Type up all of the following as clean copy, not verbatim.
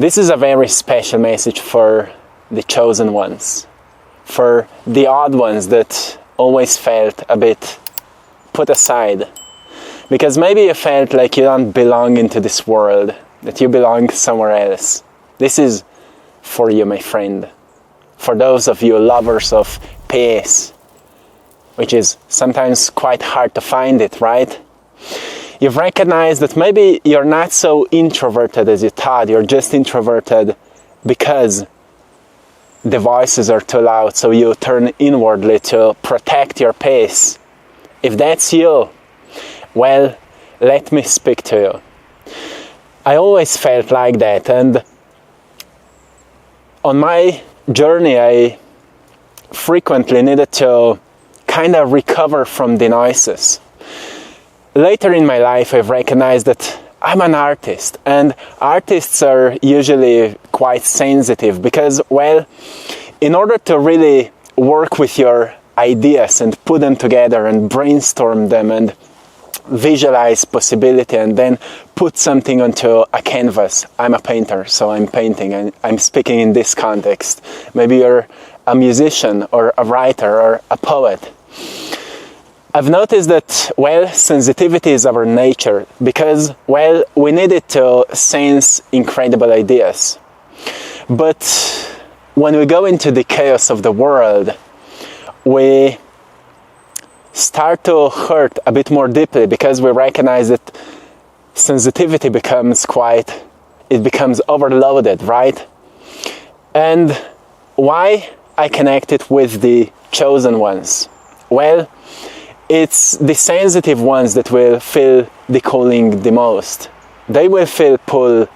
This is a very special message for the chosen ones, for the odd ones that always felt a bit put aside. Because maybe you felt like you don't belong into this world, that you belong somewhere else. This is for you, my friend. For those of you lovers of peace, which is sometimes quite hard to find it, right? You've recognized that maybe you're not so introverted as you thought. You're just introverted because the voices are too loud, so you turn inwardly to protect your peace. If that's you, well, let me speak to you. I always felt like that, and on my journey I frequently needed to kind of recover from the noises. Later in my life I've recognized that I'm an artist, and artists are usually quite sensitive because, well, in order to really work with your ideas and put them together and brainstorm them and visualize possibility and then put something onto a canvas. I'm a painter, so I'm painting and I'm speaking in this context. Maybe you're a musician or a writer or a poet. I've noticed that, well, sensitivity is our nature because, well, we need it to sense incredible ideas. But when we go into the chaos of the world, we start to hurt a bit more deeply because we recognize that sensitivity becomes overloaded, right? And why I connect it with the chosen ones? Well, it's the sensitive ones that will feel the calling the most. They will feel pull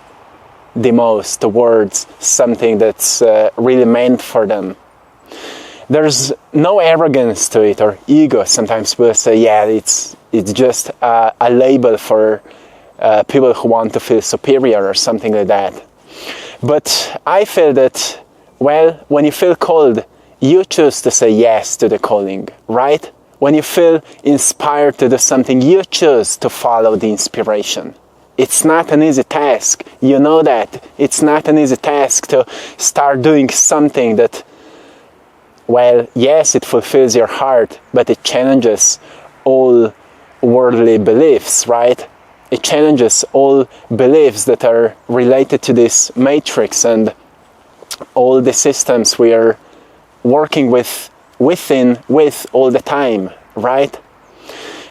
the most towards something that's really meant for them. There's no arrogance to it or ego. Sometimes we'll say, yeah, it's just a label for people who want to feel superior or something like that. But I feel that, well, when you feel called, you choose to say yes to the calling, right? When you feel inspired to do something, you choose to follow the inspiration. It's not an easy task. You know that. It's not an easy task to start doing something that, well, yes, it fulfills your heart, but it challenges all worldly beliefs, right? It challenges all beliefs that are related to this matrix and all the systems we are working with all the time, right?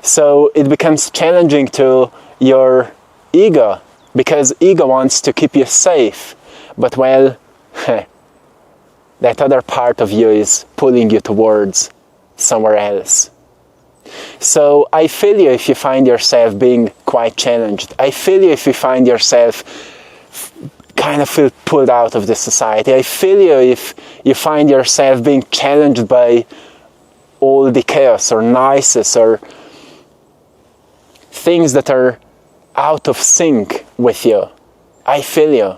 So it becomes challenging to your ego, because ego wants to keep you safe, but, well, that other part of you is pulling you towards somewhere else. So I feel you if you find yourself being quite challenged. I feel you if you find yourself kind of feel pulled out of the society. I feel you if you find yourself being challenged by all the chaos or noises or things that are out of sync with you. I feel you.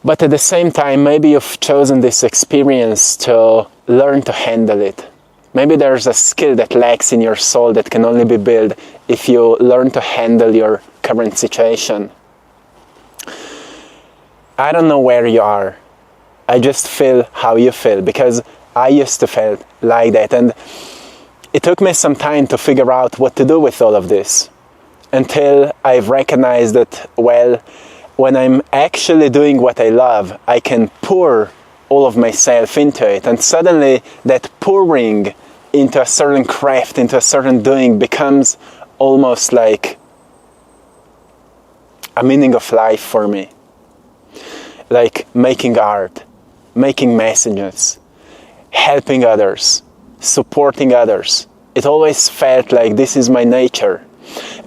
But at the same time, maybe you've chosen this experience to learn to handle it. Maybe there's a skill that lacks in your soul that can only be built if you learn to handle your current situation. I don't know where you are. I just feel how you feel, because I used to feel like that, and it took me some time to figure out what to do with all of this, until I've recognized that, well, when I'm actually doing what I love, I can pour all of myself into it, and suddenly that pouring into a certain craft, into a certain doing, becomes almost like a meaning of life for me. Like making art, making messages, helping others, supporting others. It always felt like this is my nature.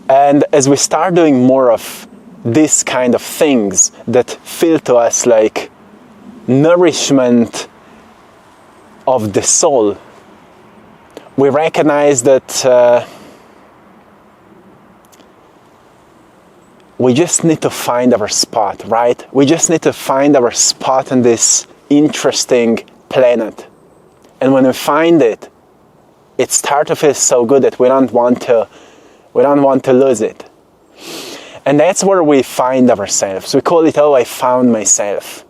And as we start doing more of this kind of things that feel to us like nourishment of the soul, we recognize that we just need to find our spot, right? We just need to find our spot on this interesting planet. And when we find it, it starts to feel so good that we don't want to lose it. And that's where we find ourselves. We call it, oh, I found myself.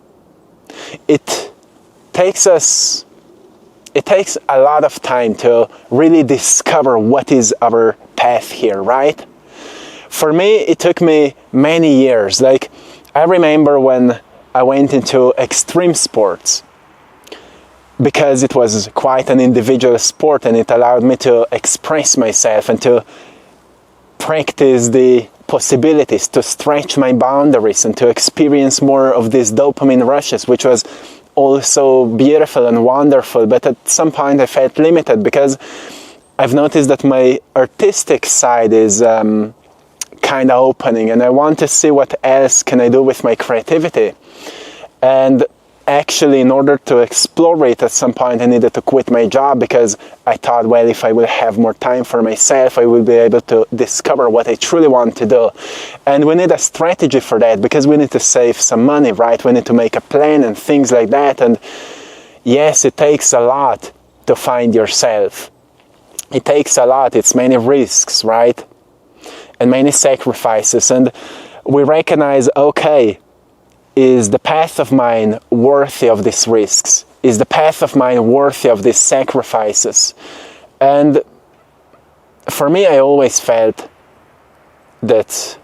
It takes a lot of time to really discover what is our path here, right? For me, it took me many years. Like, I remember when I went into extreme sports, because it was quite an individual sport and it allowed me to express myself and to practice the possibilities, to stretch my boundaries and to experience more of these dopamine rushes, which was also beautiful and wonderful. But at some point I felt limited, because I've noticed that my artistic side is kind of opening, and I want to see what else can I do with my creativity. And actually, in order to explore it, at some point I needed to quit my job, because I thought, well, if I will have more time for myself, I will be able to discover what I truly want to do. And we need a strategy for that, because we need to save some money, right? We need to make a plan and things like that. And yes, it takes a lot to find yourself. It takes a lot. It's many risks, right? And many sacrifices. And we recognize, okay, is the path of mine worthy of these risks? Is the path of mine worthy of these sacrifices? And for me, I always felt that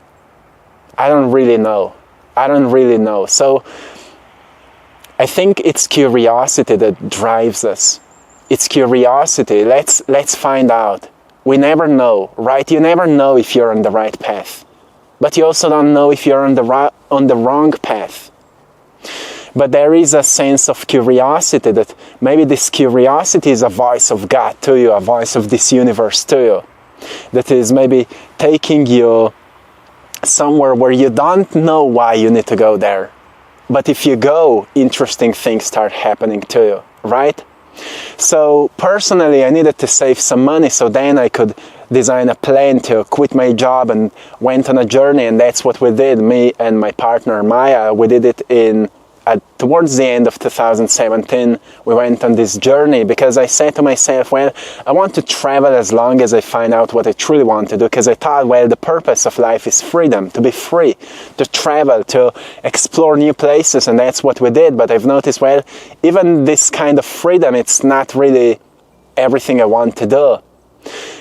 I don't really know. So I think it's curiosity that drives us. It's curiosity. Let's find out. We never know, right? You never know if you're on the right path. But you also don't know if you're on the wrong path. But there is a sense of curiosity, that maybe this curiosity is a voice of God to you, a voice of this universe to you, that is maybe taking you somewhere where you don't know why you need to go there. But if you go, interesting things start happening to you, right? So personally, I needed to save some money, so then I could design a plan to quit my job, and went on a journey. And that's what we did, me and my partner Maya. We did it towards the end of 2017. We went on this journey because I said to myself, well, I want to travel as long as I find out what I truly want to do, because I thought, well, the purpose of life is freedom, to be free, to travel, to explore new places. And that's what we did. But I've noticed, well, even this kind of freedom, it's not really everything I want to do.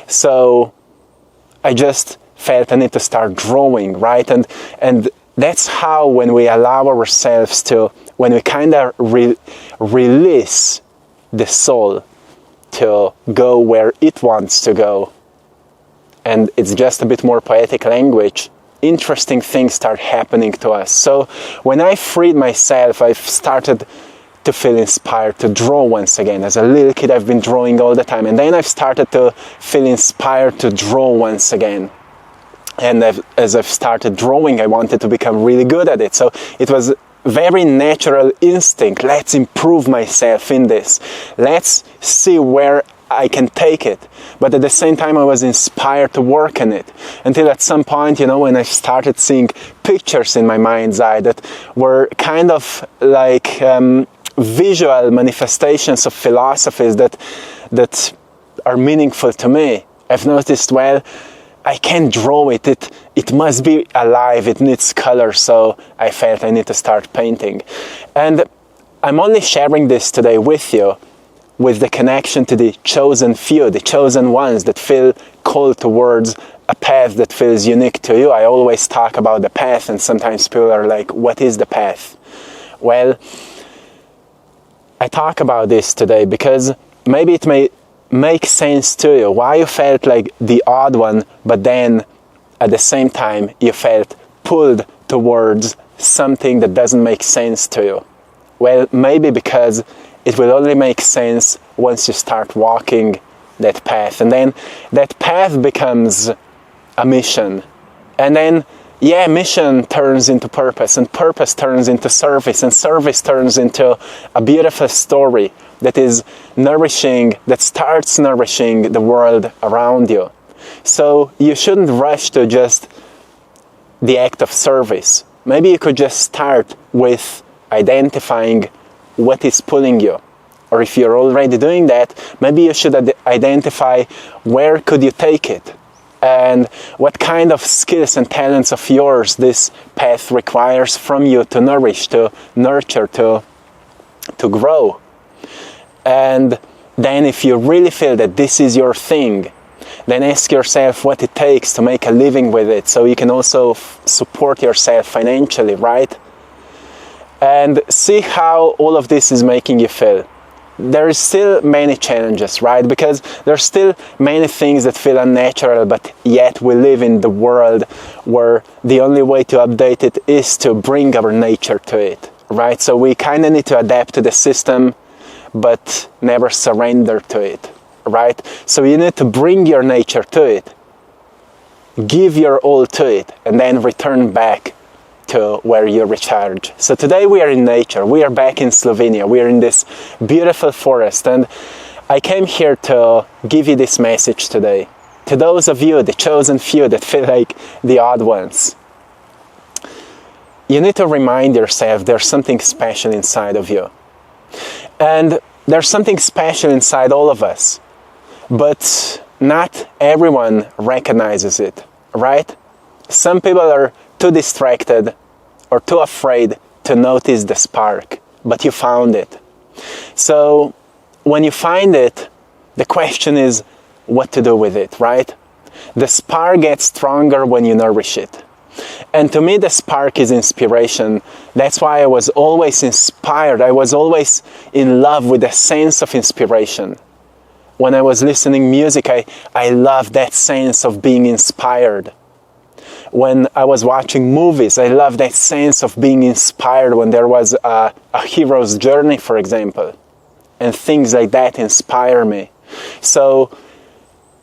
So I just felt I need to start drawing, right? And that's how, when we allow ourselves to, when we kind of release the soul to go where it wants to go, and it's just a bit more poetic language, interesting things start happening to us. So when I freed myself, I've started to feel inspired to draw once again. As a little kid, I've been drawing all the time, and then I've started to feel inspired to draw once again. And as I've started drawing, I wanted to become really good at it. So it was very natural instinct. Let's improve myself in this. Let's see where I can take it. But at the same time, I was inspired to work on it. Until at some point, when I started seeing pictures in my mind's eye that were kind of like visual manifestations of philosophies that are meaningful to me. I've noticed, well, I can't draw it. It must be alive. It needs color. So I felt I need to start painting. And I'm only sharing this today with you, with the connection to the chosen few, the chosen ones that feel called towards a path that feels unique to you. I always talk about the path, and sometimes people are like, what is the path? Well, I talk about this today because maybe it may make sense to you, why you felt like the odd one, but then at the same time you felt pulled towards something that doesn't make sense to you. Well, maybe because it will only make sense once you start walking that path, and then that path becomes a mission, and then mission turns into purpose, and purpose turns into service, and service turns into a beautiful story that is nourishing, that starts nourishing the world around you. So you shouldn't rush to just the act of service. Maybe you could just start with identifying what is pulling you. Or if you're already doing that, maybe you should identify where could you take it. and what kind of skills and talents of yours this path requires from you to nourish, to nurture, to grow. And then if you really feel that this is your thing, then ask yourself what it takes to make a living with it, so you can also support yourself financially, right? And see how all of this is making you feel. There is still many challenges, right? Because there's still many things that feel unnatural, but yet we live in the world where the only way to update it is to bring our nature to it, right? So we kind of need to adapt to the system, but never surrender to it, right? So you need to bring your nature to it, give your all to it, and then return back to where you recharge. So today we are in nature. We are back in Slovenia. We are in this beautiful forest, and I came here to give you this message today. To those of you, the chosen few that feel like the odd ones, you need to remind yourself there's something special inside of you. And there's something special inside all of us, but not everyone recognizes it, right? Some people are too distracted or too afraid to notice the spark, but you found it. So when you find it, the question is what to do with it, right? The spark gets stronger when you nourish it. And to me, the spark is inspiration. That's why I was always inspired. I was always in love with the sense of inspiration. When I was listening music, I loved that sense of being inspired. When I was watching movies, I loved that sense of being inspired when there was a hero's journey, for example. And things like that inspire me. So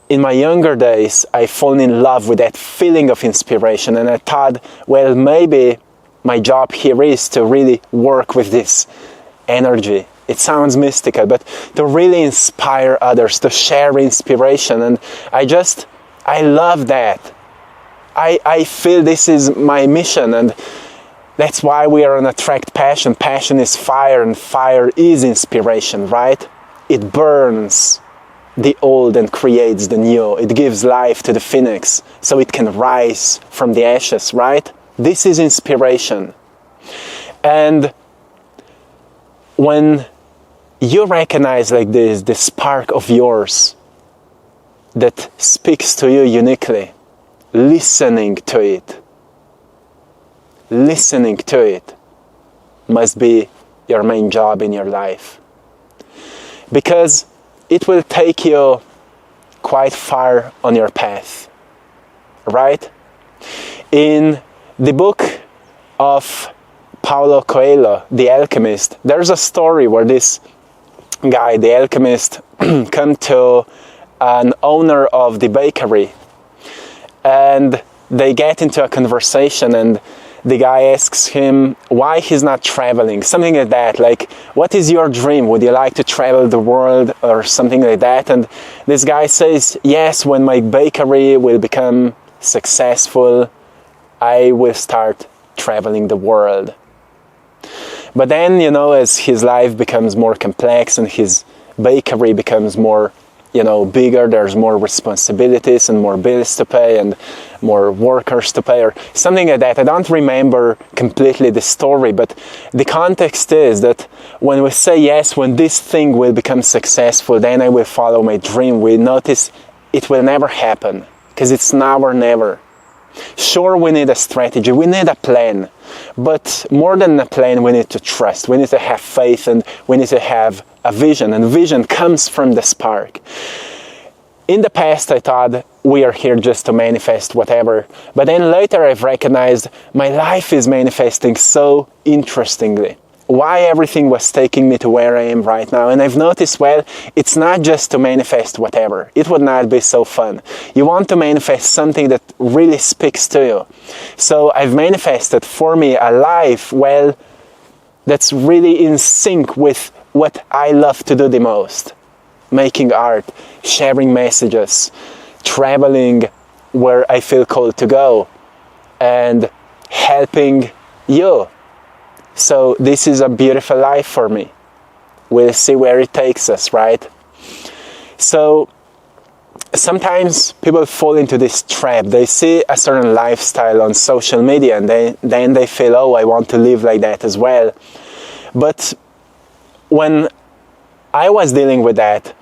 in my younger days, I fall in love with that feeling of inspiration, and I thought, well, maybe my job here is to really work with this energy. It sounds mystical, but to really inspire others, to share inspiration. And I love that. I feel this is my mission, and that's why we are on AttractPassion. Passion is fire, and fire is inspiration, right? It burns the old and creates the new. It gives life to the phoenix so it can rise from the ashes, right? This is inspiration. And when you recognize like this spark of yours that speaks to you uniquely, listening to it must be your main job in your life. Because it will take you quite far on your path, right? In the book of Paulo Coelho, The Alchemist, there's a story where this guy, the alchemist, come to an owner of the bakery, and they get into a conversation, and the guy asks him why he's not traveling, something like that, like, what is your dream? Would you like to travel the world or something like that? And this guy says, yes, when my bakery will become successful, I will start traveling the world. But then, as his life becomes more complex and his bakery becomes more, bigger, there's more responsibilities and more bills to pay and more workers to pay or something like that. I don't remember completely the story, but the context is that when we say yes, when this thing will become successful, then I will follow my dream, we notice it will never happen because it's now or never. Sure, we need a strategy, we need a plan, but more than a plan, we need to trust, we need to have faith, and we need to have a vision, and vision comes from the spark. In the past, I thought we are here just to manifest whatever, but then later I've recognized my life is manifesting so interestingly. Why everything was taking me to where I am right now. And I've noticed, well, it's not just to manifest whatever. It would not be so fun. You want to manifest something that really speaks to you. So I've manifested for me a life, well, that's really in sync with what I love to do the most. Making art, sharing messages, traveling where I feel called to go, and helping you. So this is a beautiful life for me. We'll see where it takes us, right? So sometimes people fall into this trap. They see a certain lifestyle on social media and then they feel, oh, I want to live like that as well. But when I was dealing with that,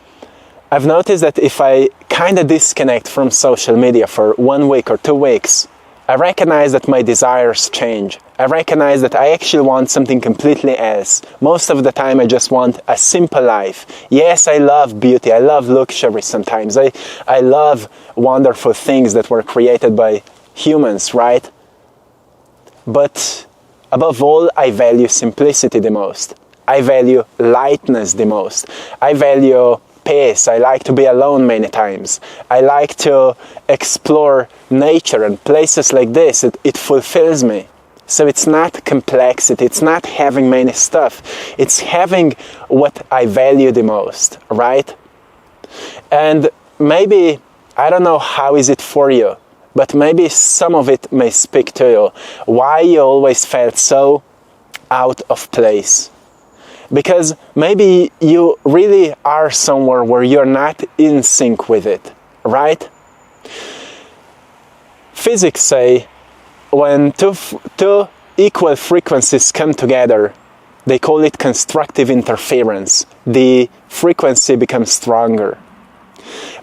I've noticed that if I kind of disconnect from social media for 1 week or 2 weeks, I recognize that my desires change. I recognize that I actually want something completely else. Most of the time I just want a simple life. Yes, I love beauty, I love luxury sometimes. I love wonderful things that were created by humans, right? But above all, I value simplicity the most. I value lightness the most. I value peace. I like to be alone many times. I like to explore nature and places like this. It fulfills me. So it's not complexity, it's not having many stuff. It's having what I value the most, right? And maybe, I don't know how is it for you, but maybe some of it may speak to you. Why you always felt so out of place. Because maybe you really are somewhere where you're not in sync with it, right? Physics say when two equal frequencies come together, they call it constructive interference. The frequency becomes stronger.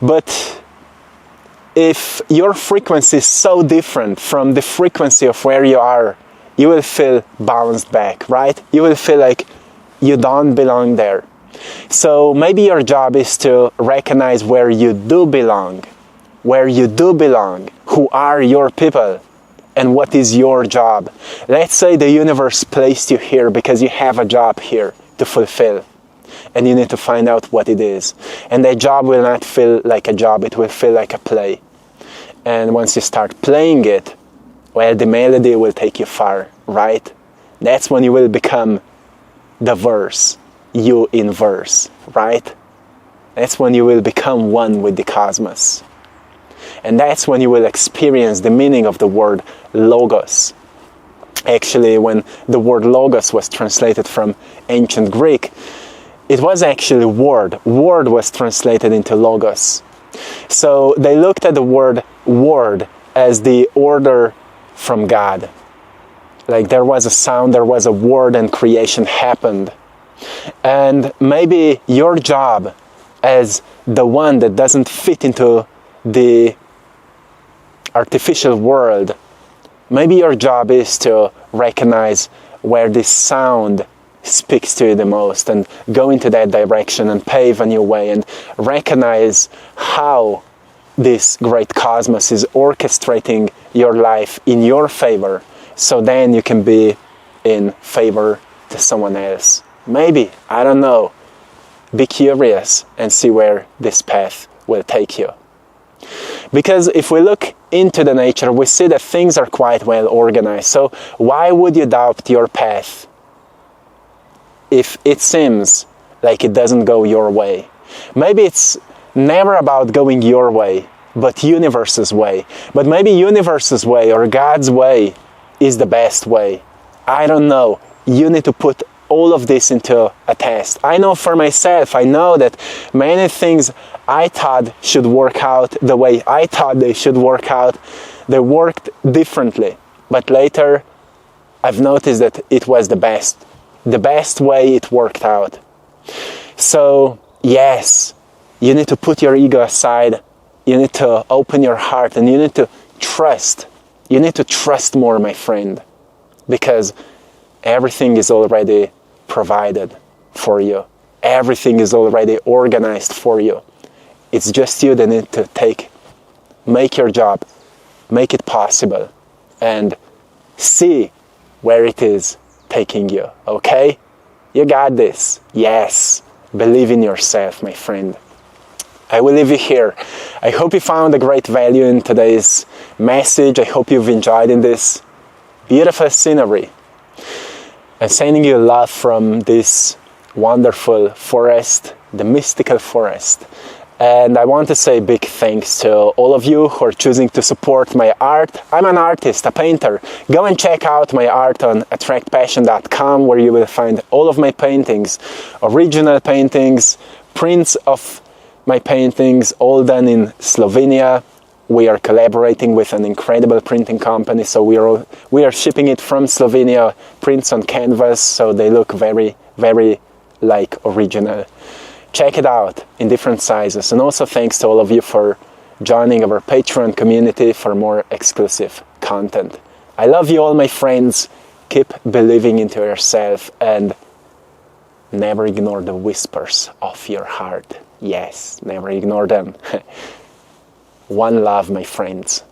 But if your frequency is so different from the frequency of where you are, you will feel bounced back, right? You will feel like you don't belong there. So maybe your job is to recognize where you do belong. Where you do belong. Who are your people? And what is your job? Let's say the universe placed you here because you have a job here to fulfill. And you need to find out what it is. And that job will not feel like a job, it will feel like a play. And once you start playing it, well, the melody will take you far, right? That's when you will become the verse, you in verse, right? That's when you will become one with the cosmos. And that's when you will experience the meaning of the word logos. Actually, when the word logos was translated from ancient Greek, it was actually word. Word was translated into logos. So they looked at the word word as the order from God. Like there was a sound, there was a word, and creation happened. And maybe your job as the one that doesn't fit into the artificial world, maybe your job is to recognize where this sound speaks to you the most and go into that direction and pave a new way and recognize how this great cosmos is orchestrating your life in your favor. So then you can be in favor to someone else. Maybe, I don't know. Be curious and see where this path will take you. Because if we look into the nature, we see that things are quite well organized. So why would you doubt your path if it seems like it doesn't go your way? Maybe it's never about going your way, but universe's way. But maybe universe's way or God's way is the best way. I don't know. You need to put all of this into a test. I know for myself, I know that many things I thought should work out the way I thought they should work out, they worked differently. But later, I've noticed that it was the best way it worked out. So, yes, you need to put your ego aside, you need to open your heart, and you need to trust. You need to trust more, my friend, because everything is already provided for you. Everything is already organized for you. It's just you that need to make your job, make it possible, and see where it is taking you, okay? You got this. Yes. Believe in yourself, my friend. I will leave you here. I hope you found a great value in today's message. I hope you've enjoyed in this beautiful scenery. I'm sending you love from this wonderful forest, the mystical forest. And I want to say big thanks to all of you who are choosing to support my art. I'm an artist, a painter. Go and check out my art on AttractPassion.com, where you will find all of my paintings, original paintings, prints of my paintings, all done in Slovenia. We are collaborating with an incredible printing company, so we are shipping it from Slovenia, prints on canvas, so they look very, very like original. Check it out in different sizes. And also thanks to all of you for joining our Patreon community for more exclusive content. I love you all, my friends. Keep believing into yourself and never ignore the whispers of your heart. Yes, never ignore them. One love, my friends.